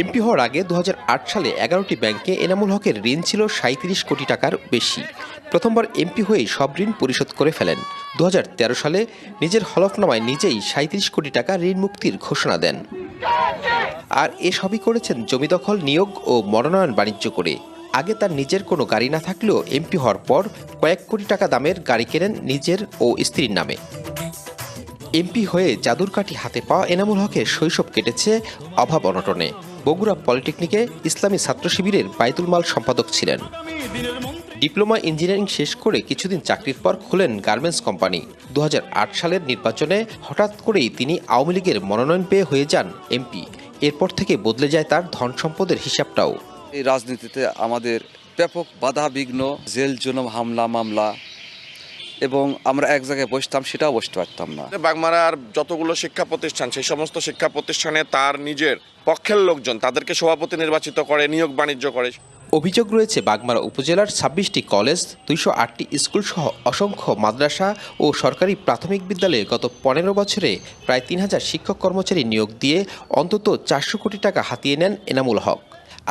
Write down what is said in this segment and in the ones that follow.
MP হওয়ার আগে ২০০৮ সালে ১১টি ব্যাংকে এনামুল হকের ঋণ ছিল ৩৭ কোটি টাকার বেশি। প্রথমবার এমপি হয়েই সব ঋণ পরিশোধ করে ফেলেন। ২০১৩ সালে নিজের হলফনামায় নিজেই ৩৭ কোটি টাকা ঋণ মুক্তির ঘোষণা দেন। আর এসবই করেছেন জমি দখল, নিয়োগ ও মনোনয়ন বাণিজ্য করে। আগে তার নিজের কোনো গাড়ি না থাকলেও এমপি হওয়ার পর কয়েক কোটি টাকা দামের গাড়ি কেনেন নিজের ও স্ত্রীর নামে। এমপি হয়ে জাদুর কাঠি হাতে পাওয়া এনামুল হকের শৈশব কেটেছে অভাব অনটনে। বগুড়া পলিটেকনিকে ইসলামী ছাত্র শিবিরের বাইতুল মাল সম্পাদক ছিলেন। ডিপ্লোমা ইঞ্জিনিয়ারিং শেষ করে কিছুদিন চাকরির পর খোলেন গার্মেন্টস কোম্পানি। ২০০৮ সালের নির্বাচনে হঠাৎ করেই তিনি আওয়ামী লীগের মনোনয়ন পেয়ে হয়ে যান এমপি। এরপর থেকে বদলে যায় তার ধন সম্পদের হিসাবটাও। এই রাজনীতিতে আমাদের ব্যাপক বাধা বিঘ্ন, জেল জুলুম, হামলা মামলা, এবং আমরা এক জায়গায় বসতাম, সেটাও বসতে পারতাম না। বাগমারার যতগুলো শিক্ষা প্রতিষ্ঠান, সেই সমস্ত শিক্ষা প্রতিষ্ঠানে তার নিজের পক্ষের লোকজন তাদেরকে সভাপতি নির্বাচিত করে, নিয়োগ বাণিজ্য করে। অভিযোগ রয়েছে বাগমারা উপজেলার ২৬টি কলেজ, ২০৮টি স্কুল সহ অসংখ্য মাদ্রাসা ও সরকারি প্রাথমিক বিদ্যালয়ে গত ১৫ বছরে প্রায় ৩,০০০ শিক্ষক কর্মচারী নিয়োগ দিয়ে অন্তত ৪০০ কোটি টাকা হাতিয়ে নেন এনামুল হক।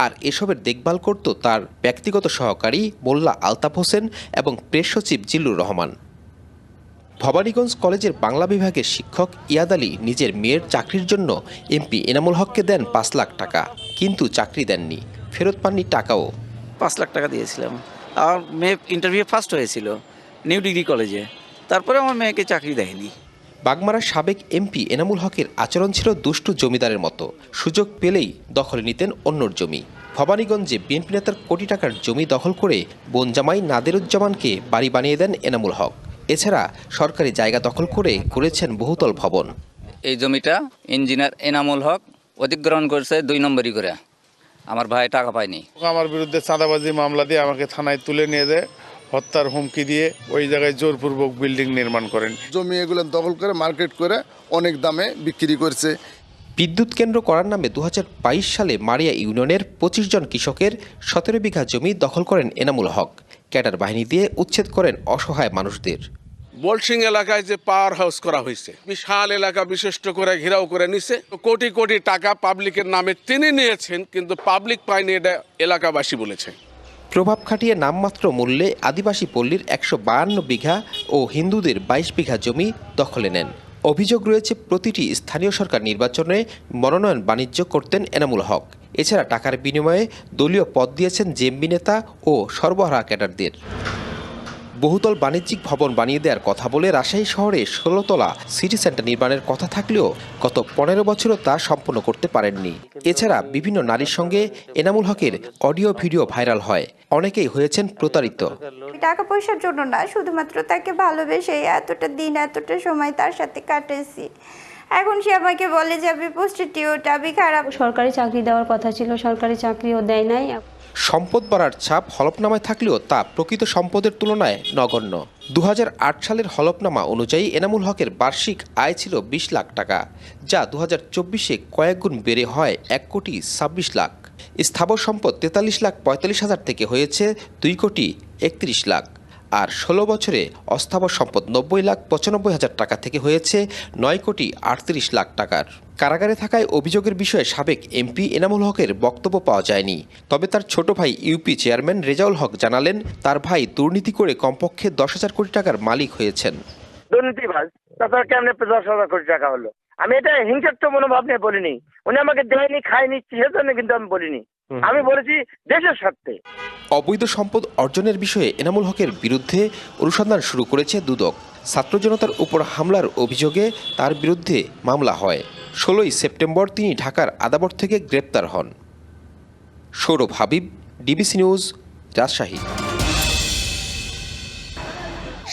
আর এসবের দেখভাল করত তার ব্যক্তিগত সহকারী মোল্লা আলতাফ হোসেন এবং প্রেস সচিব জিল্লুর রহমান। ভবানীগঞ্জ কলেজের বাংলা বিভাগের শিক্ষক ইয়াদ আলী নিজের মেয়ের চাকরির জন্য এমপি এনামুল হককে দেন ৫ লাখ টাকা, কিন্তু চাকরি দেননি, ফেরত পাননি টাকাও। ৫ লাখ টাকা দিয়েছিলাম। আমার মেয়ে ইন্টারভিউ ফার্স্ট হয়েছিল নিউ ডিগ্রি কলেজে, তারপরে আমার মেয়েকে চাকরি দেয়নি। বাগমারার সাবেক এমপি এনামুল হকের আচরণ ছিল দুষ্টু জমিদারের মতো। সুযোগ পেলেই দখলে নিতেন অন্যর জমি। ভবানীগঞ্জে বিএনপি নেতার কোটি টাকার জমি দখল করে বোন জামাই নাদেরুজ্জামানকে বাড়ি বানিয়ে দেন এনামুল হক। এছাড়া সরকারি জায়গা দখল করে করেছেন বহুতল ভবন। এই জমিটা ইঞ্জিনিয়ার এনামুল হক অধিগ্রহণ করেছে ২ নম্বরই করে। আমার ভাই টাকা পায়নি। আমার বিরুদ্ধে চাঁদাবাজি মামলা দিয়ে আমাকে থানায় তুলে নিয়ে যায়, হত্যার হুমকি দিয়ে ওই জায়গায় জোরপূর্বক বিল্ডিং নির্মাণ করেন। জমি এগুলো দখল করে মার্কেট করে অনেক দামে বিক্রি করছে। বিদ্যুৎ কেন্দ্র করার নামে ২০২২ সালে মারিয়া ইউনিয়নের ২৫ জন কৃষকের ১৭ বিঘা জমি দখল করেন এনামুল হক। ক্যাডার বাহিনী দিয়ে উচ্ছেদ করেন অসহায় মানুষদের। বলসিং এলাকায় যে পাওয়ার হাউস করা হয়েছে, বিশাল এলাকা বিশিষ্ট করে ঘেরাও করে নিছে, কোটি কোটি টাকা পাবলিকের নামে তিনি নিয়েছেন, কিন্তু পাবলিক পায়নি, এটা এলাকাবাসী বলেছে। প্রভাব খাটিয়ে নামমাত্র মূল্যে আদিবাসী পল্লীর ১৫২ বিঘা ও হিন্দুদের ২২ বিঘা জমি দখলে নেন। অভিযোগ রয়েছে প্রতিটি স্থানীয় সরকার নির্বাচনে মনোনয়ন বাণিজ্য করতেন এনামুল হক। এছাড়া টাকার বিনিময়ে দলীয় পদ দিয়েছেন জেএমবি নেতা ও সর্বহারা ক্যাডারদের। বহুতল বাণিজ্যিক ভবন বানিয়ে দেওয়ার কথা বলে রাজশাহী শহরে ১৬ তলা সিটি সেন্টার নির্মাণের কথা থাকলেও গত ১৫ বছরও তা সম্পন্ন করতে পারেননি। এছাড়া বিভিন্ন নারীর সঙ্গে এনামুল হকের অডিও ভিডিও ভাইরাল হয়। অনেকেই হয়েছেন প্রতারিত। টাকা পয়সার জন্য না, শুধুমাত্র তাকে ভালোবেসে এতটা দিন এতটা সময় তার সাথে কাটাইছি। এখন সে আমাকে বলে যে আমি প্রস্টিটিউট, আমি খারাপ। সরকারি চাকরি দেওয়ার কথা ছিল, সরকারি চাকরিও দেয় নাই। সম্পদ বাড়ার ছাপ হলফনামায় থাকলেও তা প্রকৃত সম্পদের তুলনায় নগণ্য। ২০০৮ সালের হলফনামা অনুযায়ী এনামুল হকের বার্ষিক আয় ছিল ২০ লাখ টাকা, যা ২০২৪-এ কয়েক গুণ বেড়ে হয় ১,২৬ লাখ। স্থাবর সম্পদ ৪৩,৪৫,০০০ থেকে হয়েছে ২,৩১ লাখ। আর ১৬ বছরে অস্থাবর সম্পদ ৯,৯৫,০০০ টাকা থেকে হয়েছে ৯,৩৮ লাখ টাকার। কারাগারে থাকায় অভিযোগের বিষয়ে সাবেক এমপি এনামুল হকের বক্তব্য পাওয়া যায়নি। তবে তার ছোট ভাই ইউপি চেয়ারম্যান রেজাউল হক জানালেন, তার ভাই দুর্নীতি করে কমপক্ষে ১০,০০০ কোটি টাকার মালিক হয়েছেন। দুর্নীতিবাজ, তাছাড়া কেমনে ১০,০০০ কোটি টাকা হলো? আমি এটা হিংসাত্মক মনোভাব নিয়ে বলিনি। উনি আমাকে দেয়নি, খায়নি, সেজন্য কিন্তু আমি বলিনি। আমি বলেছি দেশের স্বার্থে। অবৈধ সম্পদ অর্জনের বিষয়ে এনামুল হকের বিরুদ্ধে অনুসন্ধান শুরু করেছে দুদক। ছাত্র জনতার উপর হামলার অভিযোগে তার বিরুদ্ধে মামলা হয়। ১৬ই সেপ্টেম্বর তিনি ঢাকার আদাবর থেকে গ্রেপ্তার হন। Sourav Habib, DBC news, Rajshahi.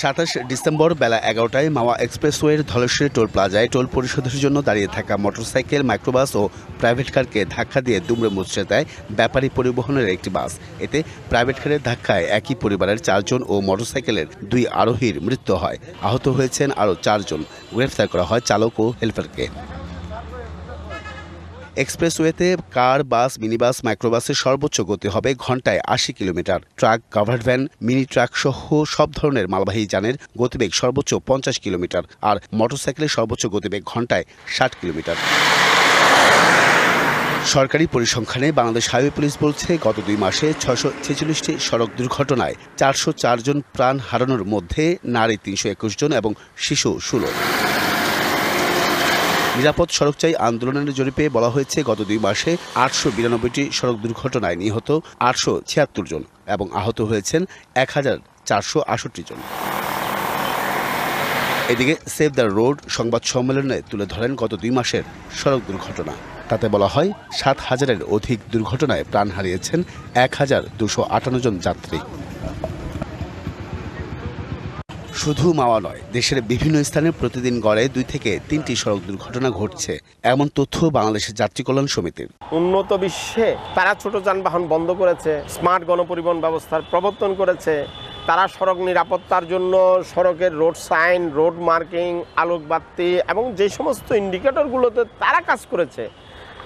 ২৭ December বেলা ১১টায় মাওয়া এক্সপ্রেসওয়ের ধলেশ্বরী টোল প্লাজায় টোল পরিশোধের জন্য দাঁড়িয়ে থাকা মোটরসাইকেল, মাইক্রোবাস ও প্রাইভেট কারকে ধাক্কা দিয়ে দুমড়ে মুচড়ে দেয় ব্যাপারী পরিবহনের একটি বাস। এতে প্রাইভেট কারের ধাক্কায় একই পরিবারের ৪ জন ও মোটরসাইকেলের ২ আরোহীর মৃত্যু হয়। আহত হয়েছেন আরও ৪ জন। গ্রেফতার করা হয় চালক ও হেলপারকে। এক্সপ্রেসওয়েতে কার, বাস, মিনিবাস, মাইক্রোবাসের সর্বোচ্চ গতি হবে ঘন্টায় ৮০ kilometre. Truck, covered van, mini truck সহ সব ধরনের মালবাহী যানের গতিবেগ সর্বোচ্চ ৫০ কিলোমিটার আর মোটরসাইকেলের সর্বোচ্চ গতিবেগ ঘন্টায় ৬০ কিলোমিটার। সরকারি পরিসংখ্যানে বাংলাদেশ হাইওয়ে পুলিশ বলছে গত 2 মাসে 646টি সড়ক দুর্ঘটনায় 404 জন প্রাণ হারানোর মধ্যে নারী 321 জন এবং শিশু 16। নিরাপদ সড়ক চাই আন্দোলনের জরিপে বলা হয়েছে গত 2 মাসে 892টি সড়ক দুর্ঘটনায় নিহত 876 জন এবং আহত হয়েছেন 1468 জন। এদিকে সেভ দ্য রোড সংবাদ সম্মেলনে তুলে ধরেন গত 2 মাসের সড়ক দুর্ঘটনা। তাতে বলা হয় 7,000-এর অধিক দুর্ঘটনায় প্রাণ হারিয়েছেন 1,258 জন যাত্রী। শুধু মাওয়া নয়, দেশের বিভিন্ন স্থানে প্রতিদিন গড়ে 2 থেকে 3টি সড়ক দুর্ঘটনা ঘটছে, এমন তথ্য বাংলাদেশের যাত্রী কল্যাণ সমিতির। উন্নত বিশ্বে তারা ছোট যানবাহন বন্ধ করেছে, স্মার্ট গণপরিবহন ব্যবস্থার প্রবর্তন করেছে, তারা সড়ক নিরাপত্তার জন্য সড়কের রোড সাইন, রোড মার্কিং, আলোকবাতি এবং যে সমস্ত ইন্ডিকেটরগুলোতে তারা কাজ করেছে,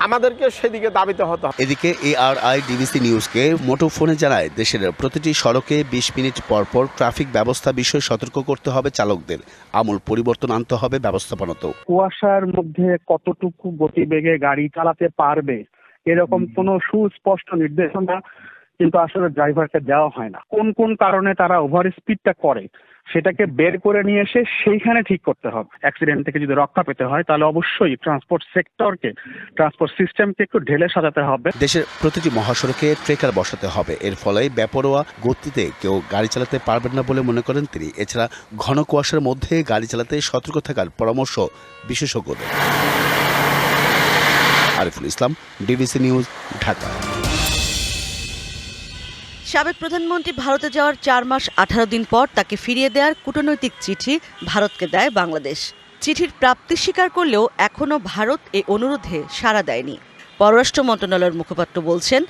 আমাদেরকে সেদিকে দাবিতে হতে হবে। এদিকে ARI ডিবিসি নিউজকে মুঠোফোনে জানায় দেশের প্রতিটি সড়কে 20 মিনিট পর ট্রাফিক ব্যবস্থা বিষয়ে সতর্ক করতে হবে চালকদের, আমূল পরিবর্তন আনতে হবে ব্যবস্থাপনাতেও। কুয়াশার মধ্যে কতটুকু গতিবেগে গাড়ি চালাতে পারবে এরকম কোনো সুস্পষ্ট নির্দেশনা কিন্তু আসলে ড্রাইভারকে দেওয়া হয় না। কোন কোন কারণে তারা ওভার স্পিডটা করে সেটাকে বের করে নিয়ে এসে সেইখানে ঠিক করতে হবে। অ্যাক্সিডেন্ট থেকে যদি রক্ষা পেতে হয় তাহলে অবশ্যই ট্রান্সপোর্ট সেক্টরকে, ট্রান্সপোর্ট সিস্টেমকে একটু ঢেলে সাজাতে হবে। দেশের প্রতিটি মহাসড়কে ট্রেকার বসাতে হবে, এর ফলে বেপরোয়া গতিতে কেউ গাড়ি চালাতে পারবেন না বলে মনে করেন তিনি। এছাড়া ঘন কুয়াশার মধ্যে গাড়ি চালাতে সতর্ক থাকার পরামর্শ বিশেষজ্ঞদের। Ariful Islam, DBC news, Dhaka. সাবেক প্রধানমন্ত্রী ভারতে যাওয়ার 4 মাস 18 দিন পর তাকে ফিরিয়ে দেওয়ার কূটনৈতিক চিঠি ভারতকে দেয় বাংলাদেশ। চিঠির প্রাপ্তি স্বীকার করলেও এখনও ভারত এই অনুরোধে সাড়া দেয়নি। পররাষ্ট্র মন্ত্রণালয়ের মুখপাত্র বলছেন,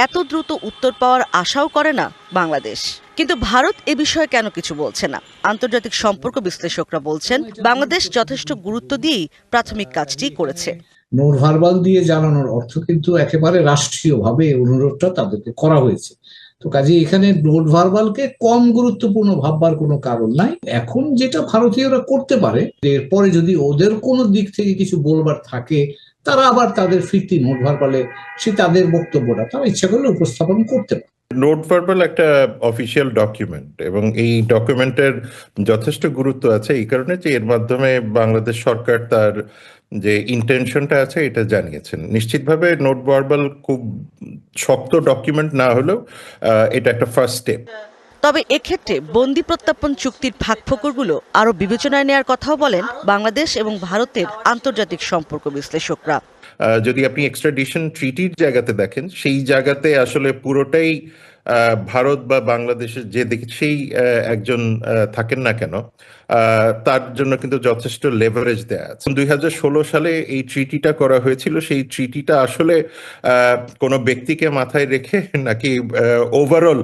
এত দ্রুত উত্তর পাওয়ার আশাও করে না বাংলাদেশ। কিন্তু ভারত এ বিষয়ে কেন কিছু বলছে না? আন্তর্জাতিক সম্পর্ক বিশ্লেষকরা বলছেন, বাংলাদেশ যথেষ্ট গুরুত্ব দিয়েই প্রাথমিক কাজটি করেছে। নোট ভার্বাল দিয়ে জানানোর অর্থ কিন্তু একেবারে রাষ্ট্রীয়ভাবে অনুরোধটা তাদেরকে করা হয়েছে। তো কাজে এখানে নোট ভার্বালকে কম গুরুত্বপূর্ণ ভাববার কোনো কারণ নাই। এখন যেটা ভারতীয়রা করতে পারে, এরপরে যদি ওদের কোনো দিক থেকে কিছু বলবার থাকে, তারা আবার তাদের ফিরতি নোট ভার্বালে সে তাদের বক্তব্যটা তারা ইচ্ছা করলে উপস্থাপন করতে পারে। নোট ভার্বাল একটা অফিসিয়াল ডকুমেন্ট এবং এই ডকুমেন্টের যথেষ্ট গুরুত্ব আছে এই কারণে যে এর মাধ্যমে বাংলাদেশ সরকার তার যে ইন্টেনশনটা আছে এটা জানিয়েছেন। নিশ্চিতভাবে নোট ভার্বাল খুব শক্ত ডকুমেন্ট না হলেও এটা একটা ফার্স্ট স্টেপ। তবে এক্ষেত্রে বন্দি প্রত্যার্পণ চুক্তির ফাঁকফোকরগুলো আরও বিবেচনায় নেওয়ার কথাও বলেন বাংলাদেশ এবং ভারতের আন্তর্জাতিক সম্পর্ক বিশ্লেষকরা। যদি আপনি এক্সট্রাডিশন ট্রিটির জায়গাতে দেখেন, সেই জায়গাতে আসলে পুরোটাই ভারত বা বাংলাদেশের যে দেশেই একজন থাকেন না কেন তার জন্য কিন্তু যথেষ্ট লেভারেজ দেয়া আছে। 2016 সালে এই ট্রিটিটা করা হয়েছিল। সেই ট্রিটিটা আসলে কোনো ব্যক্তিকে মাথায় রেখে নাকি ওভারঅল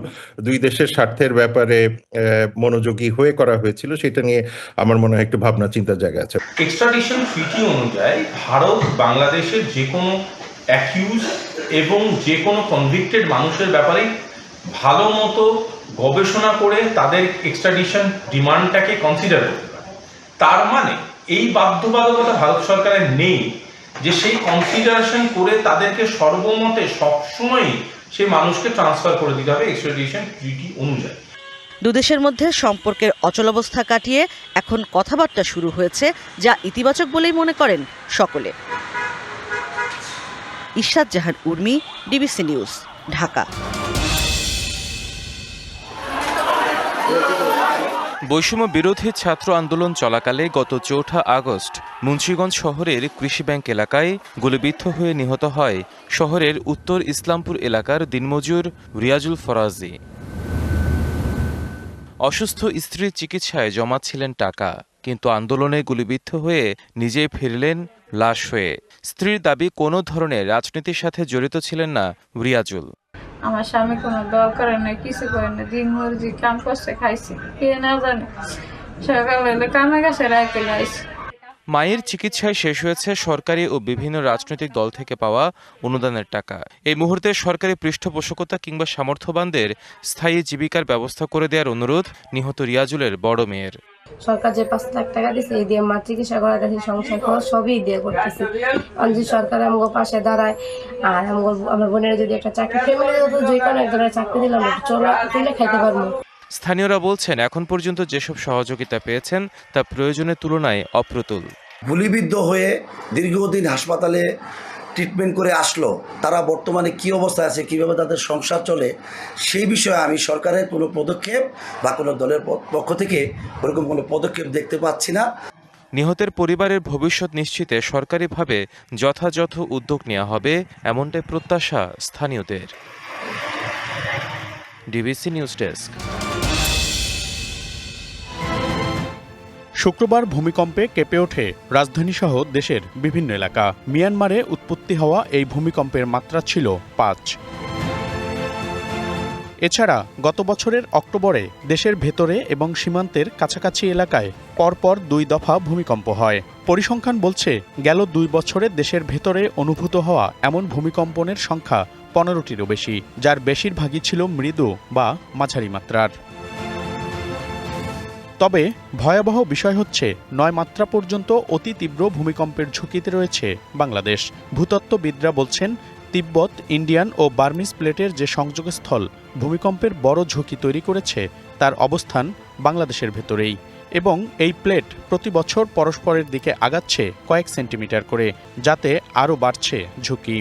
দুই দেশের স্বার্থের ব্যাপারে মনোযোগী হয়ে করা হয়েছিল, সেটা নিয়ে আমার মনে হয় একটু ভাবনা চিন্তার জায়গা আছে। এক্সট্রাডিশন ট্রিটি অনুযায়ী ভারত বাংলাদেশের যে কোনো অ্যাকিউজ এবং যে কোনো কনভিক্টেড মানুষের ব্যাপারে ভালো মতো গবেষণা করে তাদের এক্সট্রাডিশন ডিমান্ডটাকে কনসিডার করতে পারে। তার মানে এই বাধ্যবাধকতা ভারত সরকারের নেই যে সেই কনসিডারেশন করে তাদেরকে সর্বমতে সবসময়ই সেই মানুষকে ট্রান্সফার করে দিতে হবে এক্সট্রাডিশন ট্রিটি অনুযায়ী। দুদেশের মধ্যে সম্পর্কের অচলাবস্থা কাটিয়ে এখন কথাবার্তা শুরু হয়েছে, যা ইতিবাচক বলেই মনে করেন সকলে। ইশরাত জাহান উর্মি, ডিবিসি নিউজ, ঢাকা। বৈষম্য বিরোধী ছাত্র আন্দোলন চলাকালে গত 4 আগস্ট মুন্সিগঞ্জ শহরের কৃষি ব্যাংক এলাকায় গুলিবিদ্ধ হয়ে নিহত হয় শহরের উত্তর ইসলামপুর এলাকার দিনমজুর রিয়াজুল ফরাজি। অসুস্থ স্ত্রীর চিকিৎসায় জমাচ্ছিলেন টাকা, কিন্তু আন্দোলনে গুলিবিদ্ধ হয়ে নিজেই ফিরলেন লাশ হয়ে। স্ত্রীর দাবি, কোনো ধরনের রাজনীতির সাথে জড়িত ছিলেন না রিয়াজুল। আমার স্বামী কোনো দল করে না, কিছু করে না, দিন মজুরি কাম করছে, খাইছে, কে না জানে। সকালে কামে গেছে, রাইতে লাইছে। মায়ের চিকিৎসায় শেষ হয়েছে সরকারি ও বিভিন্ন রাজনৈতিক দল থেকে পাওয়া অনুদানের টাকা। এই মুহূর্তে সরকারি পৃষ্ঠপোষকতা কিংবা সামর্থ্যবানদের স্থায়ী জীবিকার ব্যবস্থা করে দেওয়ার অনুরোধ নিহত রিয়াজুলের বড় মেয়ের। সরকার যে 5 লাখ টাকা দিচ্ছে এই দিয়ে আমার চিকিৎসা করাতেছি, সংসার খরচ সবই দিয়ে করতেছি। যদি সরকার আমাকে পাশে দাঁড়ায় আর আমার বোনের যদি একটা চাকরি ফ্যামিলি যে কোনো একজনের চাকরি দিলাম চলে খাইতে পারবো। স্থানীয়রা বলছেন এখন পর্যন্ত যেসব সহযোগিতা পেয়েছেন তা প্রয়োজনের তুলনায় অপ্রতুল। গুলিবিদ্ধ হয়ে দীর্ঘদিন হাসপাতালে ট্রিটমেন্ট করে আসলো, তারা বর্তমানে কি অবস্থায় আছে, কিভাবে তাদের সংসার চলে, সেই বিষয়ে আমি সরকারের কোনো পদক্ষেপ বা কোনো দলের পক্ষ থেকে ওরকম কোনো পদক্ষেপ দেখতে পাচ্ছি না। নিহতের পরিবারের ভবিষ্যৎ নিশ্চিতে সরকারিভাবে যথাযথ উদ্যোগ নেওয়া হবে এমনটাই প্রত্যাশা স্থানীয়দের। DBC news desk. শুক্রবার ভূমিকম্পে কেঁপে ওঠে রাজধানীসহ দেশের বিভিন্ন এলাকা। মিয়ানমারে উৎপত্তি হওয়া এই ভূমিকম্পের মাত্রা ছিল 5। এছাড়া গত বছরের অক্টোবরে দেশের ভেতরে এবং সীমান্তের কাছাকাছি এলাকায় পরপর 2 দফা ভূমিকম্প হয়। পরিসংখ্যান বলছে গেল 2 বছরে দেশের ভেতরে অনুভূত হওয়া এমন ভূমিকম্পনের সংখ্যা 15টিরও বেশি, যার বেশিরভাগই ছিল মৃদু বা মাঝারি মাত্রার। তবে ভয়াবহ বিষয় হচ্ছে 9 মাত্রা পর্যন্ত অতি তীব্র ভূমিকম্পের ঝুঁকিতে রয়েছে বাংলাদেশ। ভূতত্ত্ববিদরা বলছেন তিব্বত, ইন্ডিয়ান ও বার্মিজ প্লেটের যে সংযোগস্থল ভূমিকম্পের বড় ঝুঁকি তৈরি করেছে তার অবস্থান বাংলাদেশের ভেতরেই, এবং এই প্লেট প্রতি বছর পরস্পরের দিকে আগাচ্ছে কয়েক সেন্টিমিটার করে, যাতে আরও বাড়ছে ঝুঁকি।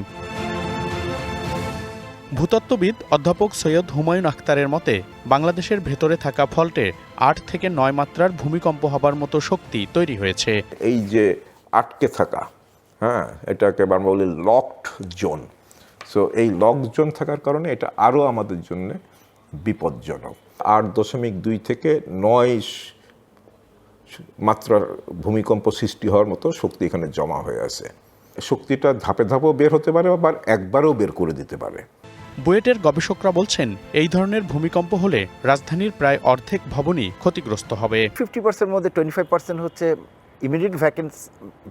ভূতত্ত্ববিদ অধ্যাপক সৈয়দ হুমায়ুন আখতারের মতে বাংলাদেশের ভেতরে থাকা ফল্টে 8 থেকে 9 মাত্রার ভূমিকম্প হবার মতো শক্তি তৈরি হয়েছে। এই যে আটকে থাকা, এটাকে আমরা বলি লকড জোন। সো এই লকড জোন থাকার কারণে এটা আরও আমাদের জন্য বিপজ্জনক। 8.2 থেকে 9 মাত্রার ভূমিকম্প সৃষ্টি হওয়ার মতো শক্তি এখানে জমা হয়ে আছে। শক্তিটা ধাপে ধাপেও বের হতে পারে, আবার একবারও বের করে দিতে পারে। বুয়েটের গবেষকরা বলছেন এই ধরনের ভূমিকম্প হলে রাজধানীর প্রায় অর্ধেক ভবনই ক্ষতিগ্রস্ত হবে। 50% মধ্যে 25% হচ্ছে ইমিডিয়েট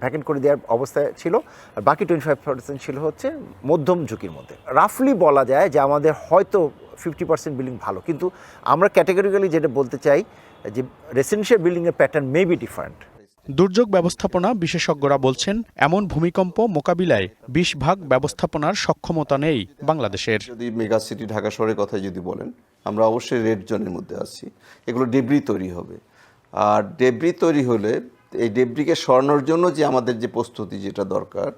ভ্যাকেন্ট করে দেওয়ার অবস্থায় ছিল, আর বাকি 25% ছিল হচ্ছে মধ্যম ঝুঁকির মধ্যে। রাফলি বলা যায় যে আমাদের হয়তো 50% বিল্ডিং ভালো, কিন্তু আমরা ক্যাটেগরিক্যালি যেটা বলতে চাই যে রেসিডেন্সিয়াল বিল্ডিংয়ের প্যাটার্ন মে বি ডিফারেন্ট। দুর্যোগ ব্যবস্থাপনা বিশেষজ্ঞরা বলছেন এমন ভূমিকম্প মোকাবিলায় 20% ব্যবস্থাপনার সক্ষমতা নেই বাংলাদেশের। যদি মেগা সিটি ঢাকা শহরের কথা যদি বলেন, আমরা অবশ্যই রেড জোনের মধ্যে আছি। এগুলো ডেব্রি তৈরি হবে, আর ডেব্রি তৈরি হলে এই ডেব্রিকে সরানোর জন্য যে আমাদের যে প্রস্তুতি যেটা দরকার,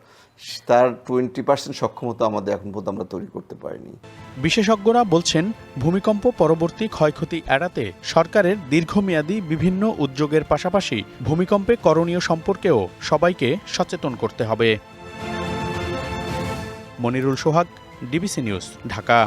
তার 20% সক্ষমতা আমাদের এখন পর্যন্ত আমরা তৈরি করতে পারিনি। বিশেষজ্ঞরা বলছেন ভূমিকম্প পরবর্তী ক্ষয়ক্ষতি এড়াতে সরকারের দীর্ঘমেয়াদী বিভিন্ন উদ্যোগের পাশাপাশি ভূমিকম্পে করণীয় সম্পর্কেও সবাইকে সচেতন করতে হবে। মনিরুল সোহাগ, ডিবিসি নিউজ, ঢাকা।